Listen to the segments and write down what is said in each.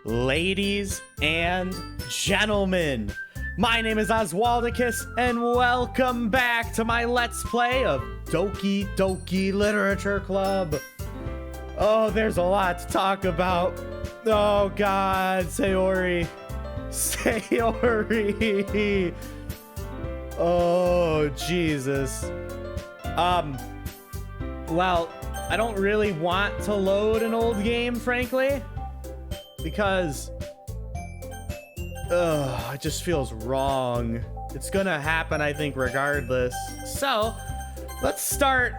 Ladies and gentlemen, my name is Oswaldicus, and welcome back to my Let's Play of Doki Doki Literature Club. Oh, there's a lot to talk about. Oh God, Sayori. Sayori. Oh, Jesus. Well, I don't really want to load an old game, frankly, because it just feels wrong. It's gonna happen, I think, regardless. So let's start,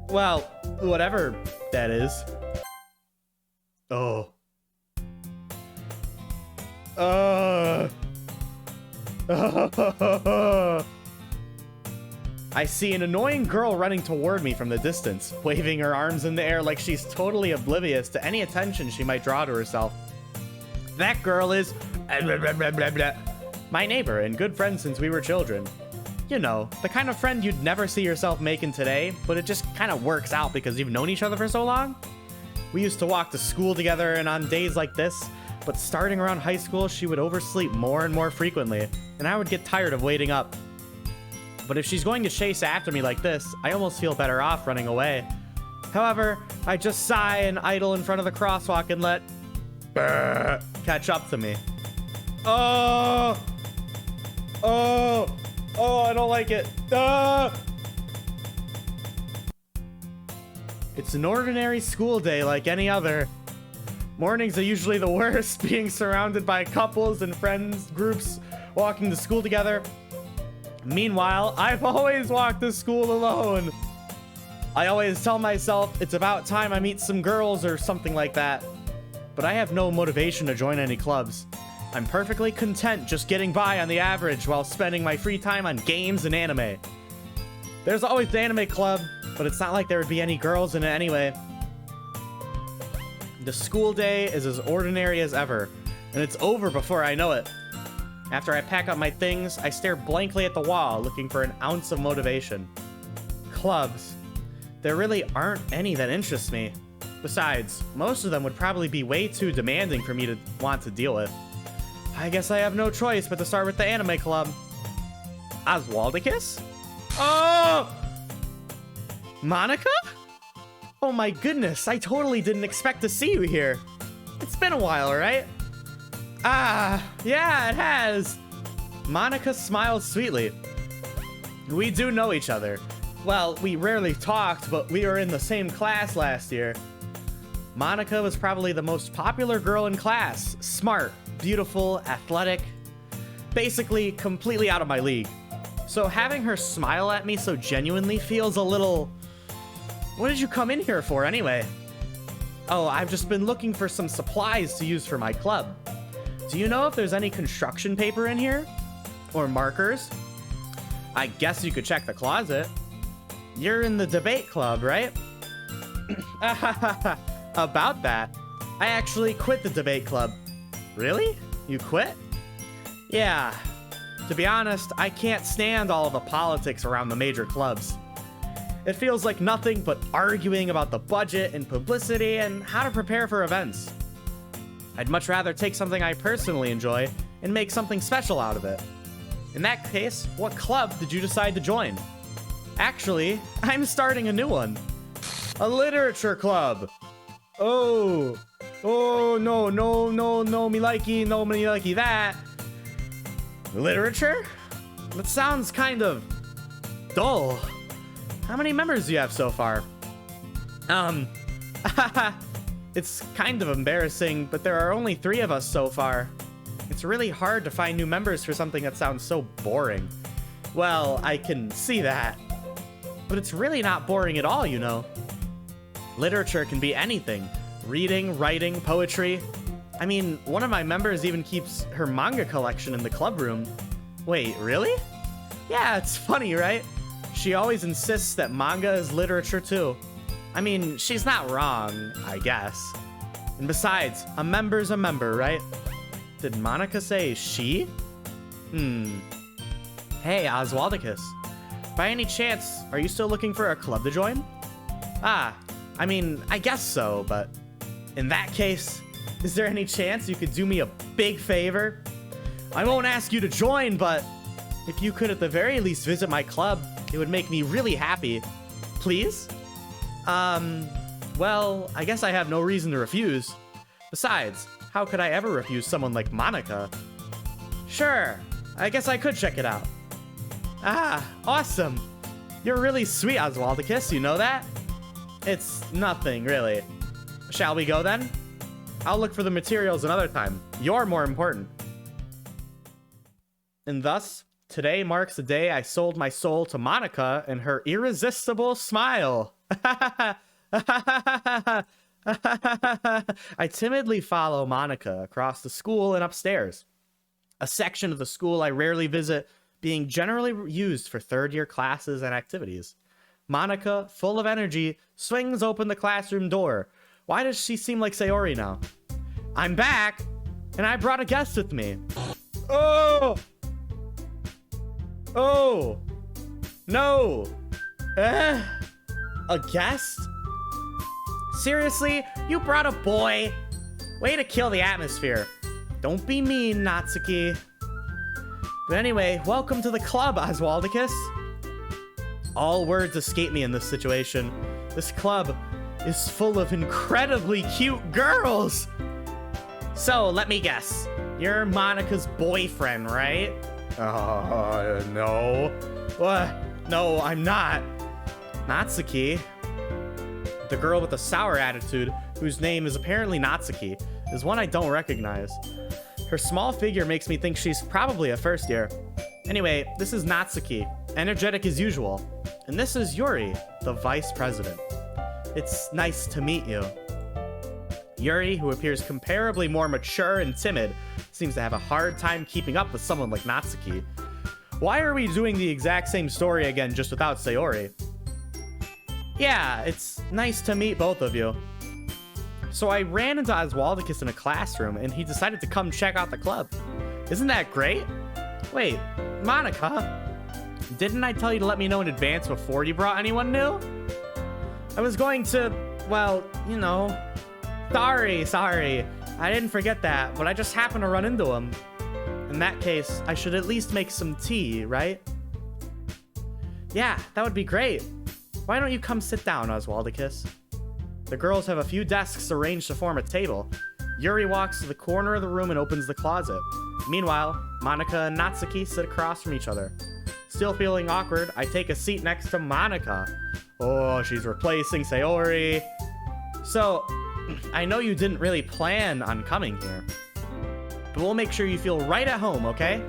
well, whatever that is. I see an annoying girl running toward me from the distance, waving her arms in the air like she's totally oblivious to any attention she might draw to herself. That girl is my neighbor and good friend since we were children. You know, the kind of friend you'd never see yourself making today, but it just kind of works out because you've known each other for so long. We used to walk to school together, and on days like this, but starting around high school, she would oversleep more and more frequently, and I would get tired of waiting up. But if she's going to chase after me like this, I almost feel better off running away. However, I just sigh and idle in front of the crosswalk and let catch up to me. I don't like it. It's an ordinary school day like any other. Mornings are usually the worst, being surrounded by couples and friends groups walking to school together. Meanwhile, I've always walked to school alone. I always tell myself it's about time I meet some girls or something like that. But I have no motivation to join any clubs. I'm perfectly content just getting by on the average while spending my free time on games and anime. There's always the anime club, but it's not like there would be any girls in it anyway. The school day is as ordinary as ever, and it's over before I know it. After I pack up my things, I stare blankly at the wall, looking for an ounce of motivation. Clubs. There really aren't any that interest me. Besides, most of them would probably be way too demanding for me to want to deal with. I guess I have no choice but to start with the anime club. Oswaldicus? Oh! Monica? Oh my goodness, I totally didn't expect to see you here. It's been a while, right? Yeah, it has. Monica smiles sweetly. We do know each other. Well, we rarely talked, but we were in the same class last year. Monica was probably the most popular girl in class. Smart, beautiful, athletic. Basically, completely out of my league. So having her smile at me so genuinely feels a little... What did you come in here for anyway? Oh, I've just been looking for some supplies to use for my club. Do you know if there's any construction paper in here? Or markers? I guess you could check the closet. You're in the debate club, right? About that, I actually quit the debate club. Really? You quit? Yeah. To be honest, I can't stand all of the politics around the major clubs. It feels like nothing but arguing about the budget and publicity and how to prepare for events. I'd much rather take something I personally enjoy and make something special out of it. In that case, what club did you decide to join? Actually, I'm starting a new one. A literature club. No, me likey that. Literature? That sounds kind of dull. How many members do you have so far? It's kind of embarrassing, but there are only 3 of us so far. It's really hard to find new members for something that sounds so boring. Well, I can see that. But it's really not boring at all, you know. Literature can be anything. Reading, writing, poetry. I mean, one of my members even keeps her manga collection in the club room. Wait, really? Yeah, it's funny, right? She always insists that manga is literature too. I mean, she's not wrong, I guess. And besides, a member's a member, right? Did Monica say she? Hey, Oswaldicus. By any chance, are you still looking for a club to join? I mean, I guess so, but in that case, Is there any chance you could do me a big favor? I won't ask you to join, but if you could at the very least visit my club, it would make me really happy. Please? Well, I guess I have no reason to refuse. Besides, how could I ever refuse someone like Monica? Sure, I guess I could check it out. Ah, awesome. You're really sweet, Oswaldicus, you know that? It's nothing, really. Shall we go then? I'll look for the materials another time. You're more important. And thus, today marks the day I sold my soul to Monica and her irresistible smile. I timidly follow Monica across the school and upstairs, a section of the school I rarely visit, being generally used for third-year classes and activities. Monica, full of energy, swings open the classroom door. Why does she seem like Sayori now? I'm back, and I brought a guest with me. Oh! Oh! No! A guest? Seriously? You brought a boy? Way to kill the atmosphere. Don't be mean, Natsuki. But anyway, welcome to the club, Oswaldicus. All words escape me in this situation. This club is full of incredibly cute girls. So, let me guess. You're Monica's boyfriend, right? No. What? No, I'm not. Natsuki, the girl with the sour attitude, whose name is apparently Natsuki, is one I don't recognize. Her small figure makes me think she's probably a first year. Anyway, this is Natsuki, energetic as usual. And this is Yuri, the vice president. It's nice to meet you. Yuri, who appears comparably more mature and timid, seems to have a hard time keeping up with someone like Natsuki. Why are we doing the exact same story again just without Sayori? Yeah, it's nice to meet both of you. So I ran into Oswaldicus in a classroom, and he decided to come check out the club. Isn't that great? Wait, Monica, didn't I tell you to let me know in advance before you brought anyone new? I was going to, well, you know. Sorry. I didn't forget that, but I just happened to run into him. In that case, I should at least make some tea, right? Yeah, that would be great. Why don't you come sit down, Oswaldicus? The girls have a few desks arranged to form a table. Yuri walks to the corner of the room and opens the closet. Meanwhile, Monica and Natsuki sit across from each other. Still feeling awkward, I take a seat next to Monica. Oh, she's replacing Sayori. So, I know you didn't really plan on coming here, but we'll make sure you feel right at home, okay?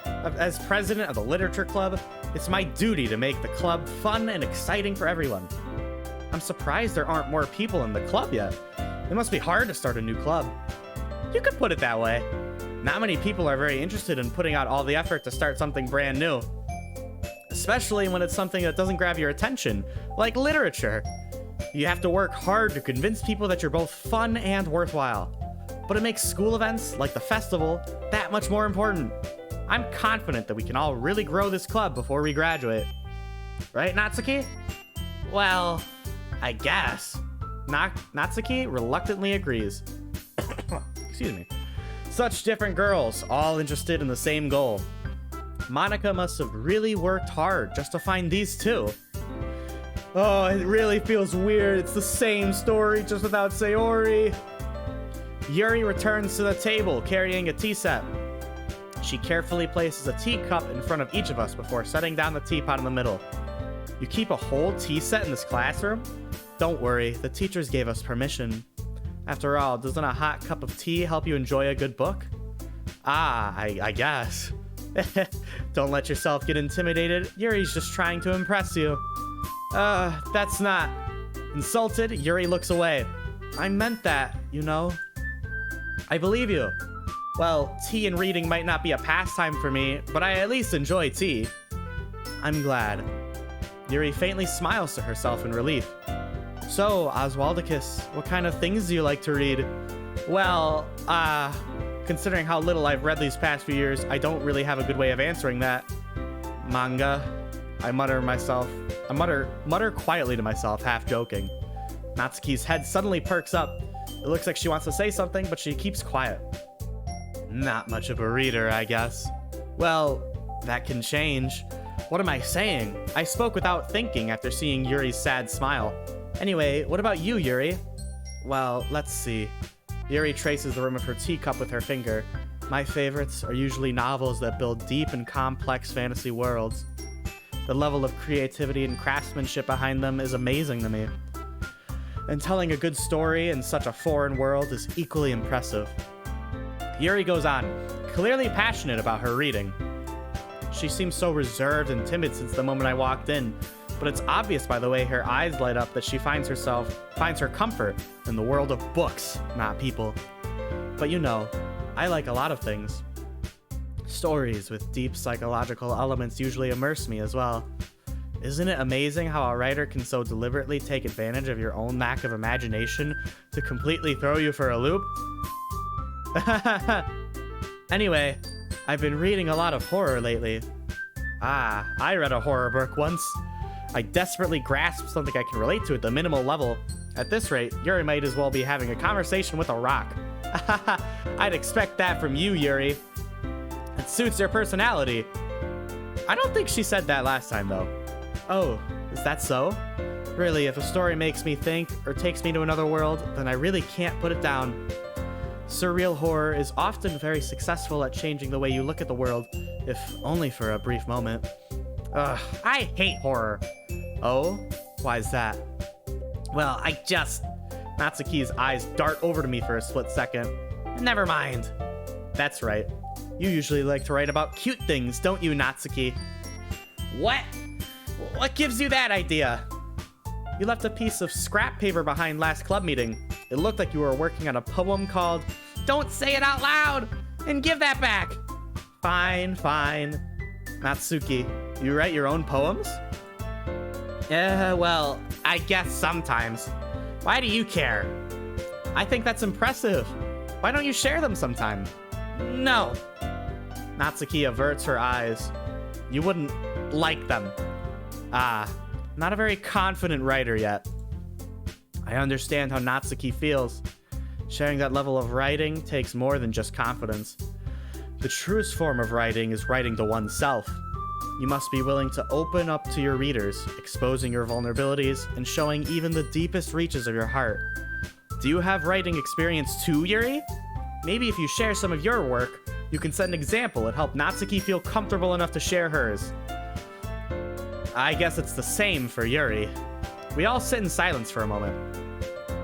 As president of the Literature Club, it's my duty to make the club fun and exciting for everyone. I'm surprised there aren't more people in the club yet. It must be hard to start a new club. You could put it that way. Not many people are very interested in putting out all the effort to start something brand new. Especially when it's something that doesn't grab your attention, like literature. You have to work hard to convince people that you're both fun and worthwhile. But it makes school events, like the festival, that much more important. I'm confident that we can all really grow this club before we graduate. Right, Natsuki? Well, I guess. Natsuki reluctantly agrees. Excuse me. Such different girls, all interested in the same goal. Monica must have really worked hard just to find these two. Oh, it really feels weird. It's the same story, just without Sayori. Yuri returns to the table, carrying a tea set. She carefully places a teacup in front of each of us before setting down the teapot in the middle. You keep a whole tea set in this classroom? Don't worry, the teachers gave us permission. After all, doesn't a hot cup of tea help you enjoy a good book? Ah, I guess. Don't let yourself get intimidated. Yuri's just trying to impress you. That's not... Insulted, Yuri looks away. I meant that, you know. I believe you. Well, tea and reading might not be a pastime for me, but I at least enjoy tea. I'm glad. Yuri faintly smiles to herself in relief. So, Oswaldicus, what kind of things do you like to read? Well, considering how little I've read these past few years, I don't really have a good way of answering that. Manga. I mutter quietly to myself, half joking. Natsuki's head suddenly perks up. It looks like she wants to say something, but she keeps quiet. Not much of a reader, I guess. Well, that can change. What am I saying? I spoke without thinking after seeing Yuri's sad smile. Anyway, what about you, Yuri? Well, let's see. Yuri traces the rim of her teacup with her finger. My favorites are usually novels that build deep and complex fantasy worlds. The level of creativity and craftsmanship behind them is amazing to me. And telling a good story in such a foreign world is equally impressive. Yuri goes on, clearly passionate about her reading. She seems so reserved and timid since the moment I walked in, but it's obvious by the way her eyes light up that she finds her comfort in the world of books, not people. But you know, I like a lot of things. Stories with deep psychological elements usually immerse me as well. Isn't it amazing how a writer can so deliberately take advantage of your own lack of imagination to completely throw you for a loop? Anyway, I've been reading a lot of horror lately. I read a horror book once. I desperately grasped something I can relate to at the minimal level. At this rate, Yuri might as well be having a conversation with a rock. I'd expect that from you, Yuri. It suits your personality. I don't think she said that last time, though. Oh, is that so? Really, if a story makes me think or takes me to another world, then I really can't put it down. Surreal horror is often very successful at changing the way you look at the world, if only for a brief moment. Ugh, I hate horror. Oh? Why is that? Well, Natsuki's eyes dart over to me for a split second. Never mind. That's right. You usually like to write about cute things, don't you, Natsuki? What? What gives you that idea? You left a piece of scrap paper behind last club meeting. It looked like you were working on a poem called Don't Say It Out Loud! And give that back! Fine. Natsuki, you write your own poems? Well, I guess sometimes. Why do you care? I think that's impressive. Why don't you share them sometime? No. Natsuki averts her eyes. You wouldn't like them. Not a very confident writer yet. I understand how Natsuki feels. Sharing that level of writing takes more than just confidence. The truest form of writing is writing to oneself. You must be willing to open up to your readers, exposing your vulnerabilities and showing even the deepest reaches of your heart. Do you have writing experience too, Yuri? Maybe if you share some of your work, you can set an example and help Natsuki feel comfortable enough to share hers. I guess it's the same for Yuri. We all sit in silence for a moment.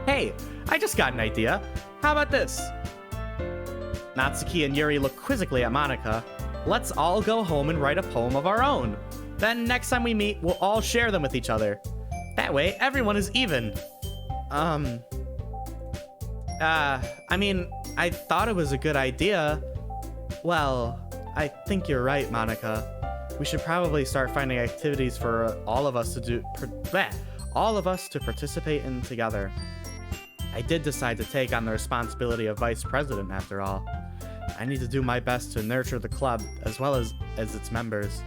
Hey, I just got an idea. How about this? Natsuki and Yuri look quizzically at Monika. Let's all go home and write a poem of our own. Then next time we meet, we'll all share them with each other. That way, everyone is even. I I thought it was a good idea. Well, I think you're right, Monika. We should probably start finding activities for all of us to participate in together. I did decide to take on the responsibility of vice president after all. I need to do my best to nurture the club as well as its members.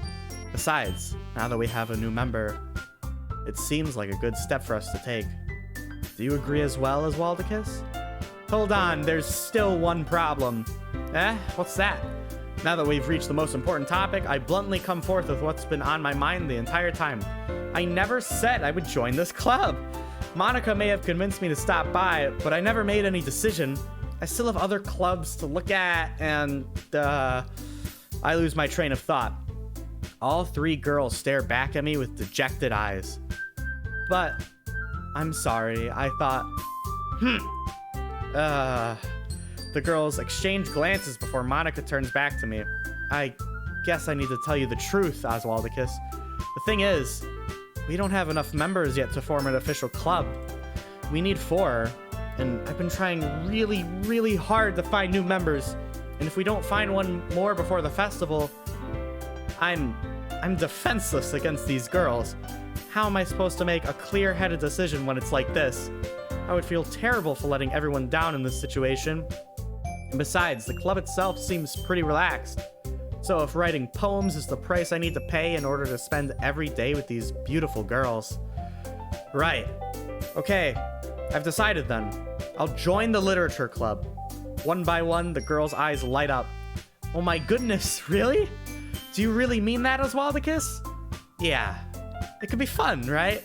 Besides, now that we have a new member, it seems like a good step for us to take. Do you agree as well, Oswaldicus? Hold on, there's still one problem. What's that? Now that we've reached the most important topic, I bluntly come forth with what's been on my mind the entire time. I never said I would join this club. Monika may have convinced me to stop by, but I never made any decision. I still have other clubs to look at, and, I lose my train of thought. All three girls stare back at me with dejected eyes. But, I'm sorry, I thought, The girls exchange glances before Monika turns back to me. I guess I need to tell you the truth, Oswaldicus. The thing is, we don't have enough members yet to form an official club. We need 4, and I've been trying really, really hard to find new members. And if we don't find one more before the festival, I'm defenseless against these girls. How am I supposed to make a clear-headed decision when it's like this? I would feel terrible for letting everyone down in this situation. And besides, the club itself seems pretty relaxed. So if writing poems is the price I need to pay in order to spend every day with these beautiful girls. Right. Okay, I've decided then. I'll join the literature club. One by one, the girl's eyes light up. Oh my goodness, really? Do you really mean that, Oswaldicus? Yeah, it could be fun, right?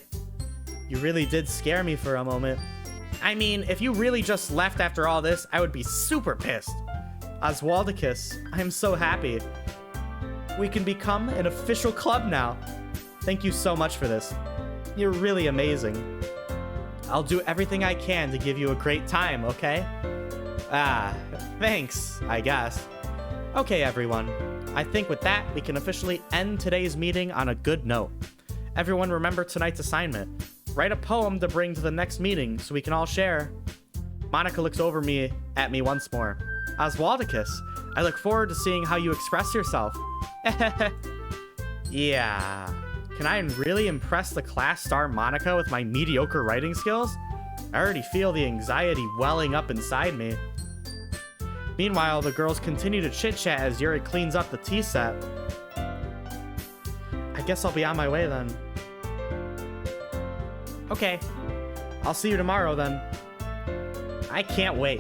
You really did scare me for a moment. I mean, if you really just left after all this, I would be super pissed. Oswaldicus, I'm so happy. We can become an official club now. Thank you so much for this. You're really amazing. I'll do everything I can to give you a great time, okay? Thanks, I guess. Okay, everyone. I think with that, we can officially end today's meeting on a good note. Everyone remember tonight's assignment. Write a poem to bring to the next meeting so we can all share. Monica looks over at me once more. Oswaldicus, I look forward to seeing how you express yourself. Yeah. Can I really impress the class star Monica with my mediocre writing skills? I already feel the anxiety welling up inside me. Meanwhile, the girls continue to chit-chat as Yuri cleans up the tea set. I guess I'll be on my way then. Okay. I'll see you tomorrow then. I can't wait.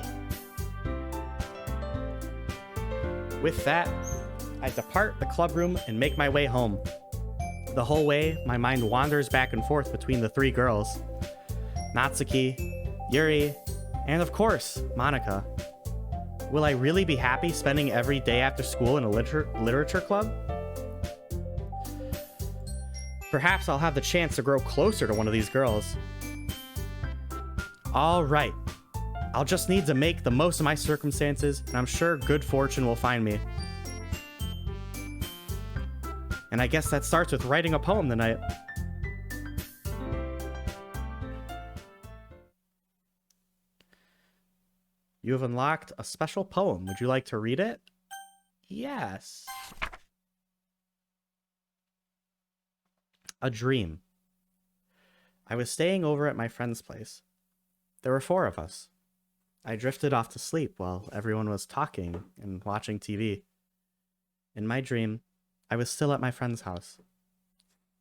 With that, I depart the club room and make my way home. The whole way, my mind wanders back and forth between the three girls. Natsuki, Yuri, and of course, Monica. Will I really be happy spending every day after school in a literature club? Perhaps I'll have the chance to grow closer to one of these girls. Alright. I'll just need to make the most of my circumstances, and I'm sure good fortune will find me. And I guess that starts with writing a poem tonight. You have unlocked a special poem. Would you like to read it? Yes. A dream. I was staying over at my friend's place. There were 4 of us. I drifted off to sleep while everyone was talking and watching TV. In my dream, I was still at my friend's house.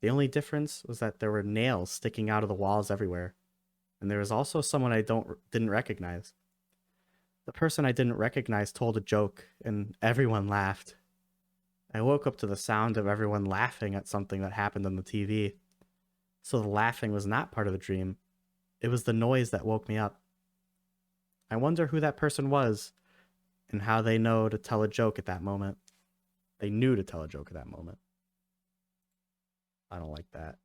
The only difference was that there were nails sticking out of the walls everywhere, and there was also someone I didn't recognize. The person I didn't recognize told a joke, and everyone laughed. I woke up to the sound of everyone laughing at something that happened on the TV. So the laughing was not part of the dream. It was the noise that woke me up. I wonder who that person was, and how they know to tell a joke at that moment. They knew to tell a joke at that moment. I don't like that.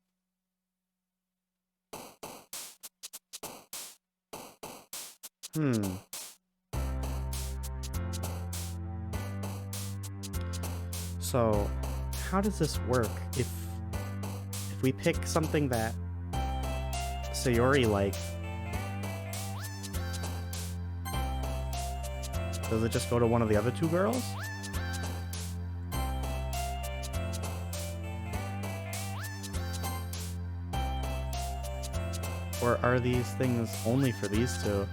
So, how does this work? If we pick something that Sayori liked, does it just go to one of the other 2 girls? Or are these things only for these 2?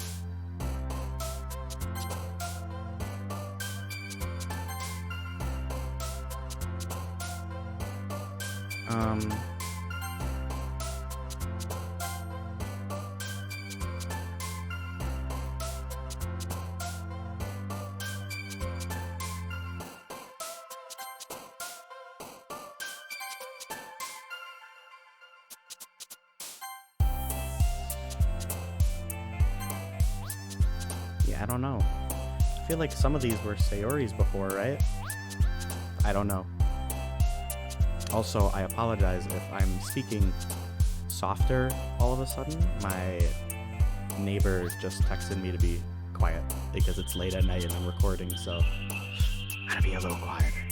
Yeah, I don't know. I feel like some of these were Sayori's before, right? I don't know. Also, I apologize if I'm speaking softer all of a sudden. My neighbor just texted me to be quiet because it's late at night and I'm recording, so I gotta be a little quieter.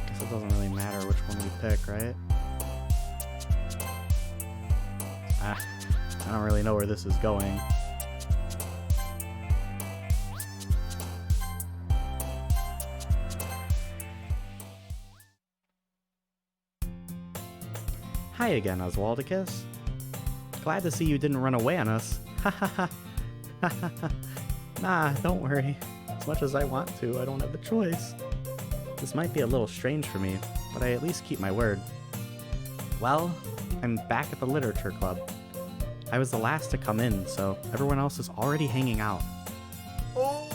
Guess it doesn't really matter which one we pick, right? I don't really know where this is going. Hi again, Oswaldicus. Glad to see you didn't run away on us. Nah, don't worry. As much as I want to, I don't have the choice. This might be a little strange for me, but I at least keep my word. Well, I'm back at the literature club. I was the last to come in, so everyone else is already hanging out. I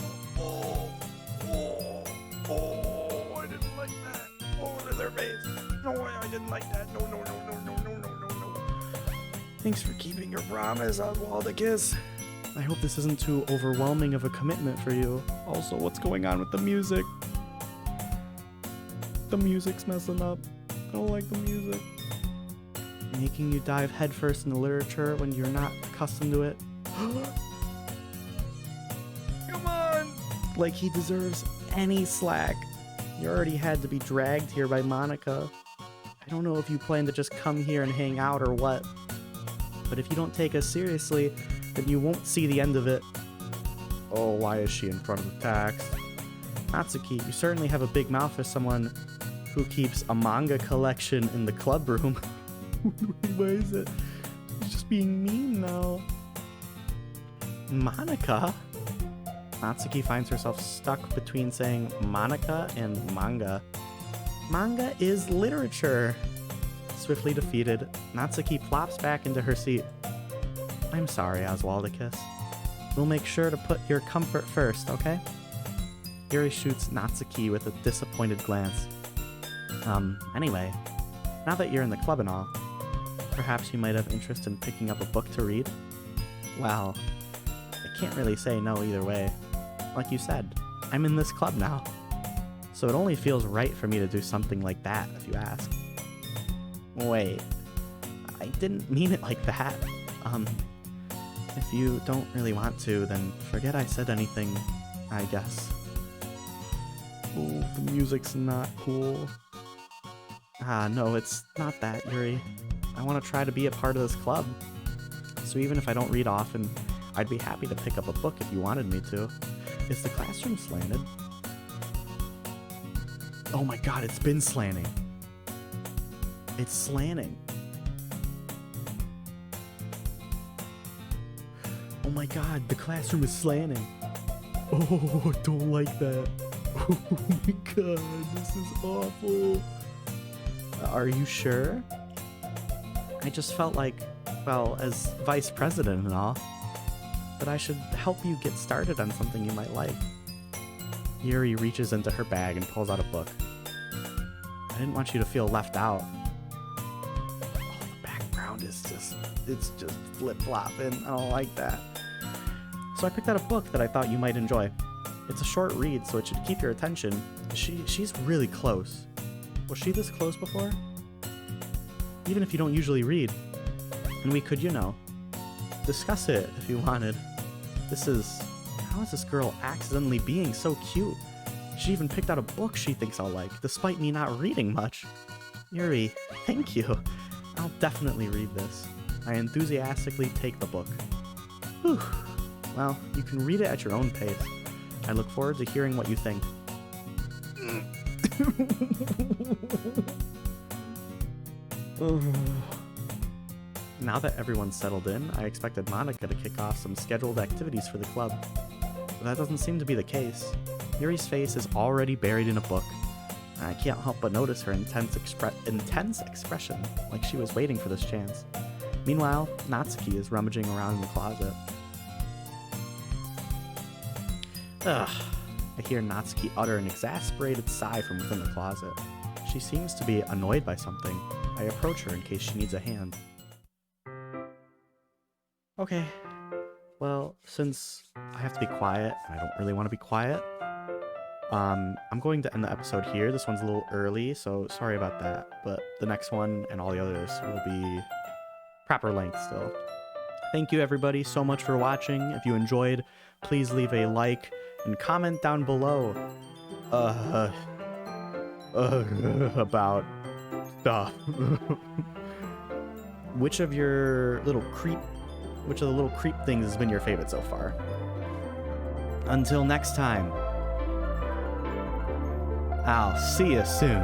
didn't like that. Oh, their face. No, I didn't like that. No. Thanks for keeping your promise, Oswaldicus. I hope this isn't too overwhelming of a commitment for you. Also, what's going on with the music? The music's messing up. I don't like the music. Making you dive headfirst into literature when you're not accustomed to it. Come on. Like he deserves any slack. You already had to be dragged here by Monica. I don't know if you plan to just come here and hang out or what. But if you don't take us seriously, then you won't see the end of it. Oh, why is she in front of the tax? Natsuki, you certainly have a big mouth for someone who keeps a manga collection in the club room. Why is it? She's just being mean now. Monica? Natsuki finds herself stuck between saying Monica and manga. Manga is literature. Swiftly defeated, Natsuki plops back into her seat. I'm sorry, Oswaldicus. We'll make sure to put your comfort first, okay? Yuri shoots Natsuki with a disappointed glance. Anyway, now that you're in the club and all, perhaps you might have interest in picking up a book to read? Well, I can't really say no either way. Like you said, I'm in this club now. So it only feels right for me to do something like that, if you ask. Wait, I didn't mean it like that. If you don't really want to, then forget I said anything, I guess. Oh, the music's not cool. No, it's not that, Yuri. I want to try to be a part of this club. So even if I don't read often, I'd be happy to pick up a book if you wanted me to. Is the classroom slanted? Oh my god, it's been slanting. It's slanting. Oh my god, the classroom is slanting. Oh, I don't like that. Oh my god, this is awful. Are you sure? I just felt like, well, as vice president and all, that I should help you get started on something you might like. Yuri reaches into her bag and pulls out a book. I didn't want you to feel left out. Oh, the background is it's just flip-flopping. I don't like that. So I picked out a book that I thought you might enjoy. It's a short read, so it should keep your attention. She's really close. Was she this close before? Even if you don't usually read. And we could, discuss it if you wanted. How is this girl accidentally being so cute? She even picked out a book she thinks I'll like, despite me not reading much. Yuri, thank you. I'll definitely read this. I enthusiastically take the book. Whew. Well, you can read it at your own pace. I look forward to hearing what you think. Now that everyone's settled in, I expected Monica to kick off some scheduled activities for the club. But that doesn't seem to be the case. Yuri's face is already buried in a book. I can't help but notice her intense expression, like she was waiting for this chance. Meanwhile, Natsuki is rummaging around in the closet. Ugh. I hear Natsuki utter an exasperated sigh from within the closet. She seems to be annoyed by something. I approach her in case she needs a hand. Okay. Well, since I have to be quiet, and I don't really want to be quiet, I'm going to end the episode here. This one's a little early, so sorry about that. But the next one and all the others will be proper length still. Thank you everybody so much for watching. If you enjoyed, please leave a like and comment down below about stuff. Which of the little creep things has been your favorite so far? Until next time, I'll see you soon.